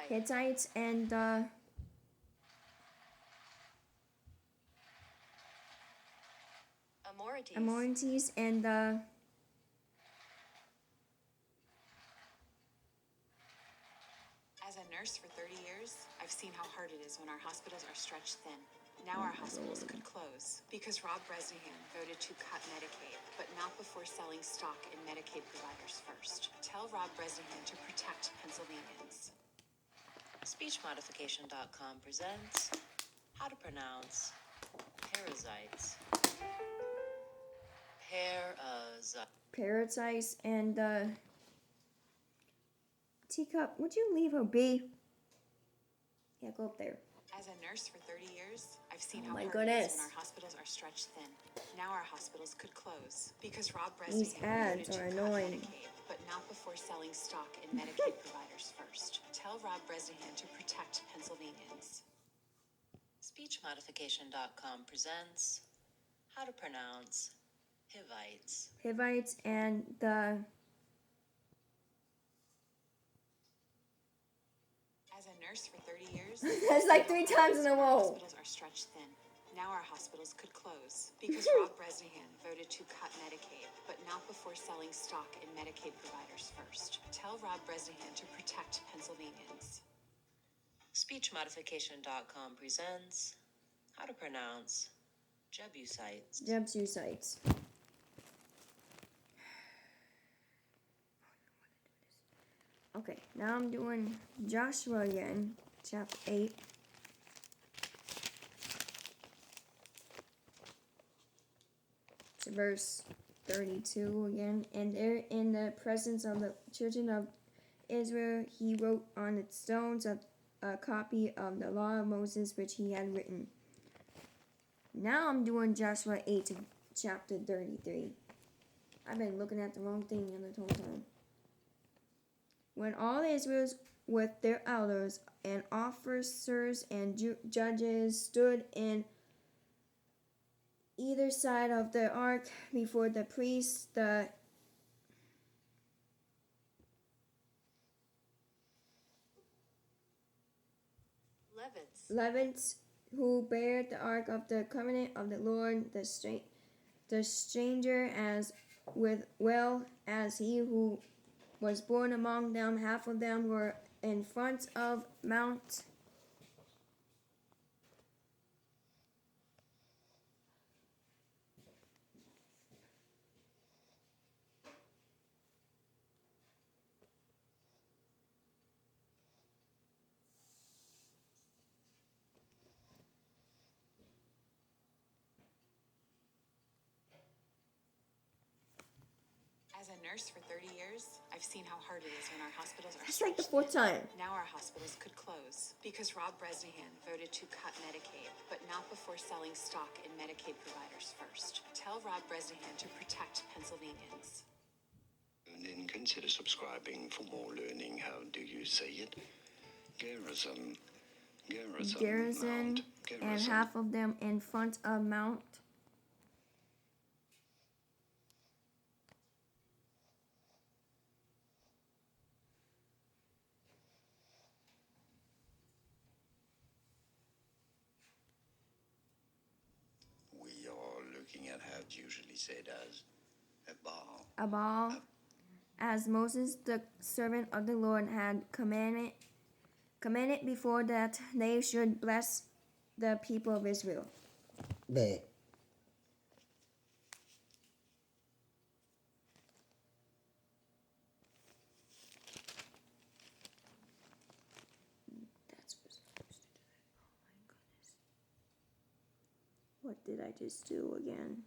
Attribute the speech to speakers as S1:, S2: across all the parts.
S1: Hittites and the Amorites and the
S2: As a nurse for 30 years, I've seen how hard it is when our hospitals are stretched thin. Now our hospitals could close because Rob Bresnahan voted to cut Medicaid, but not before selling stock in Medicaid providers first. Tell Rob Bresnahan to protect Pennsylvanians.
S3: SpeechModification.com presents how to pronounce parasites.
S1: Parasites and the Teacup. Would you leave her be? Yeah, go up there.
S2: As a nurse for 30 years, I've seen
S1: Oh
S2: how
S1: my
S2: hard it is
S1: goodness.
S2: when our hospitals are stretched thin. Now our hospitals could close because Rob
S1: These
S2: Bresnahan
S1: ads
S2: voted to
S1: are
S2: cut
S1: annoying.
S2: Medicaid, but not before selling stock in Medicaid providers first. Tell Rob Bresnahan to protect Pennsylvanians.
S3: SpeechModification.com presents how to pronounce Hivites.
S1: Hivites and the
S2: As a nurse for 30 years,
S1: That's like 3 times in a
S2: our
S1: row.
S2: hospitals are stretched thin. Now our hospitals could close because Rob Bresnahan voted to cut Medicaid, but not before selling stock in Medicaid providers first. Tell Rob Bresnahan to protect Pennsylvanians.
S3: SpeechModification.com presents how to pronounce Jebusites.
S1: Jebusites. Okay, now I'm doing Joshua again, chapter 8. To verse 32 again. And there in the presence of the children of Israel, he wrote on the stones a copy of the law of Moses which he had written. Now I'm doing Joshua 8 to chapter 33. I've been looking at the wrong thing the whole time. When all Israel with their elders and officers and judges stood in either side of the ark before the priests, the Levites who bear the ark of the covenant of the Lord, the stranger as well as he who was born among them, half of them were in front of Mount
S2: As a nurse for 30 years, I've seen how hard it is when our hospitals are
S1: That's like the
S2: stretched
S1: 4th time.
S2: thin. Now our hospitals could close because Rob Bresnahan voted to cut Medicaid, but not before selling stock in Medicaid providers first. Tell Rob Bresnahan to protect Pennsylvanians.
S4: And then consider subscribing for more learning. How do you say it? Garrison.
S1: Garrison, and half of them in front of Mount.
S4: We are looking at how it's usually said as Abal.
S1: Abal, as Moses the servant of the Lord had commanded before that they should bless the people of Israel.
S5: But
S1: That's what did I just do again?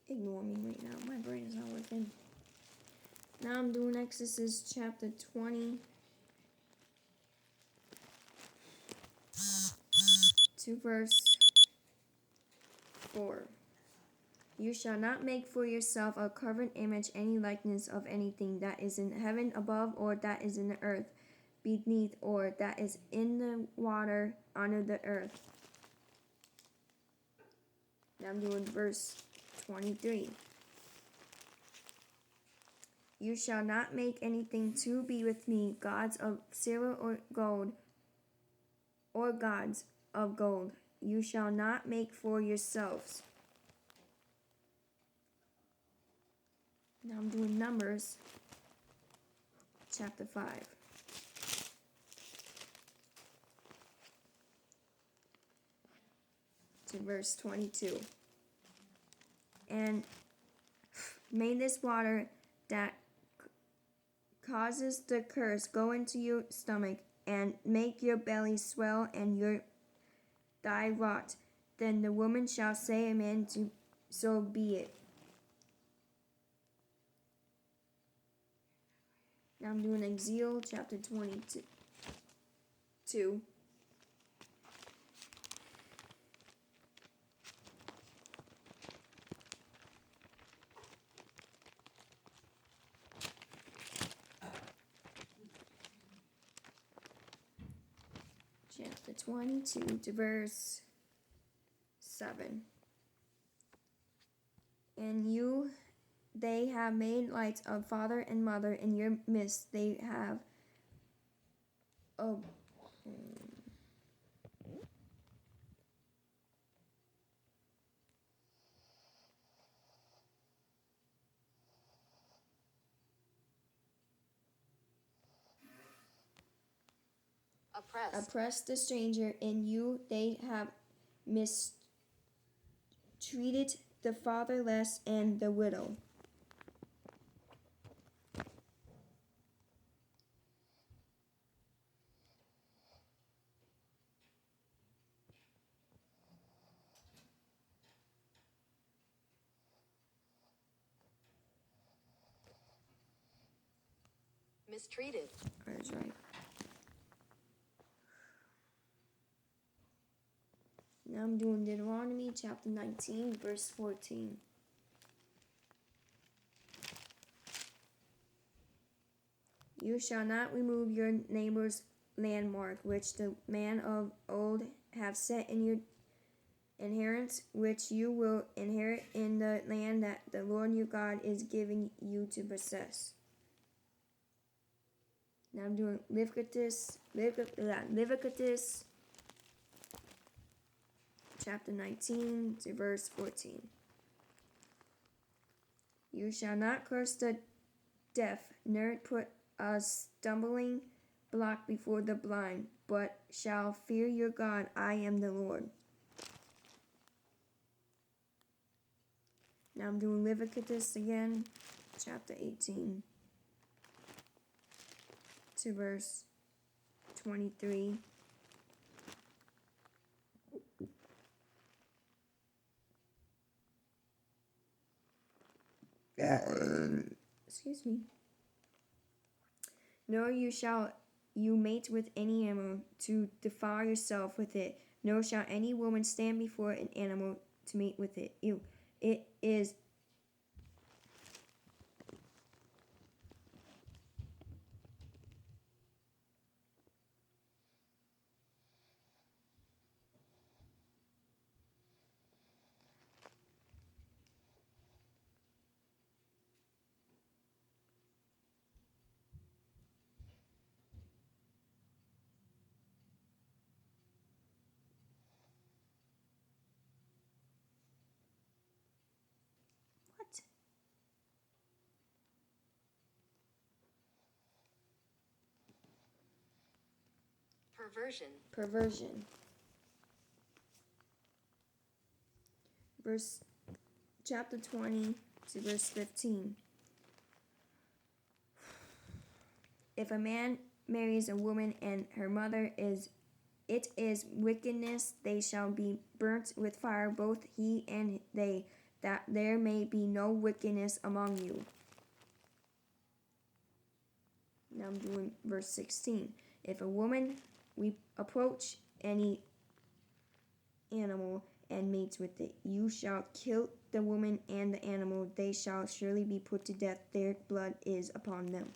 S1: Ignore me right now. My brain is not working. Now I'm doing Exodus chapter 20 to verse 4. You shall not make for yourself a carven image, any likeness of anything that is in heaven above or that is in the earth beneath or that is in the water under the earth. Now I'm doing verse 23. You shall not make anything to be with me, gods of silver or gold, or gods of gold. You shall not make for yourselves. Now I'm doing Numbers, chapter 5. To verse 22. And may this water that causes the curse go into your stomach and make your belly swell and your thigh rot. Then the woman shall say amen, to so be it. Now I'm doing Ezekiel chapter 22. Chapter 22 to verse 7. And you, they have made lights of father and mother in your midst. They have oppressed the stranger, and you, they have mistreated the fatherless and the widow.
S5: Mistreated.
S1: That's right. Now I'm doing Deuteronomy chapter 19, verse 14. You shall not remove your neighbor's landmark, which the man of old have set in your inheritance, which you will inherit in the land that the Lord your God is giving you to possess. Now I'm doing Leviticus chapter 19 to verse 14. You shall not curse the deaf, nor put a stumbling block before the blind, but shall fear your God. I am the Lord. Now I'm doing Leviticus again, chapter 18 to verse 23. Excuse me. Nor shall you mate with any animal to defile yourself with it, nor shall any woman stand before an animal to mate with it. Ew. It is what? Perversion. Verse chapter 20 to verse 15. If a man marries a woman and her mother it is wickedness, they shall be burnt with fire, both he and they, that there may be no wickedness among you. Now I'm doing verse 16. If a woman approach any animal and mates with it, you shall kill the woman and the animal. They shall surely be put to death. Their blood is upon them.